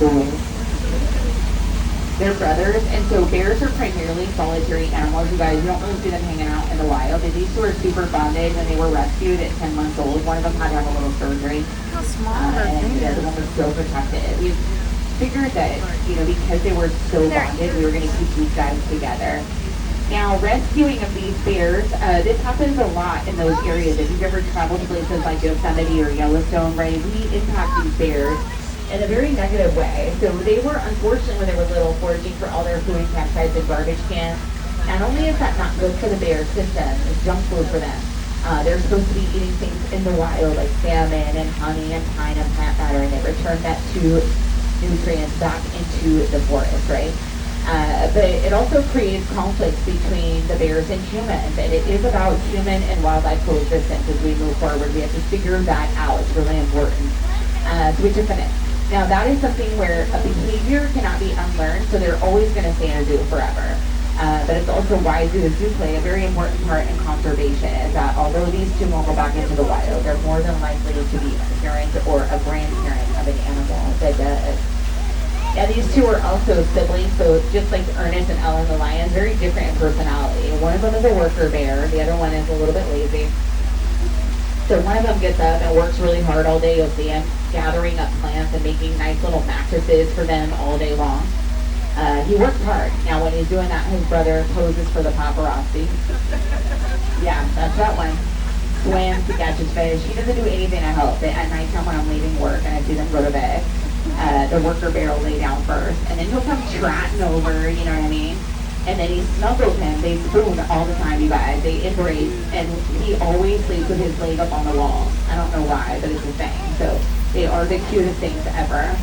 boys. They're brothers, and so bears are primarily solitary animals. You guys, you don't really see them hanging out in the wild. These two are super bonded. When they were rescued at 10 months old, one of them had to have a little surgery. How small are And the they? other one was so protected. We figured that, because they were so bonded, we were going to keep these guys together. Now, rescuing of these bears, this happens a lot in those areas. If you've ever traveled to places like Yosemite or Yellowstone, right, we impact these bears in a very negative way. So they were, unfortunately, when they were little, foraging for all their food in campsites and garbage cans. Not only is that not good for the bear system, it's junk food for them. They're supposed to be eating things in the wild, like salmon and honey and pine and plant matter, and they return that to nutrients back into the forest, right? But it also creates conflicts between the bears and humans, and it is about human and wildlife coexistence as we move forward. We have to figure that out. It's really important. So we took a minute. Now that is something where a behavior cannot be unlearned, so they're always going to stay in a zoo forever. But it's also why zoos do play a very important part in conservation, is that although these two won't go back into the wild, they're more than likely to be a parent or a grandparent of an animal that does. Yeah, these two are also siblings, so just like Ernest and Ellen the lions, very different in personality. One of them is a worker bear, the other one is a little bit lazy. So one of them gets up and works really hard all day. You'll see him gathering up plants and making nice little mattresses for them all day long. He works hard. Now when he's doing that, his brother poses for the paparazzi. Yeah, that's that one. Swims to catch his fish. He doesn't do anything to help. At nighttime when I'm leaving work and I see them go to bed, the worker bear will lay down first. And then he'll come trotting over, you know what I mean? And then he snuggles him. They spoon all the time, you guys. They embrace. And he always sleeps with his leg up on the wall. I don't know why, but it's a thing. So they are the cutest things ever.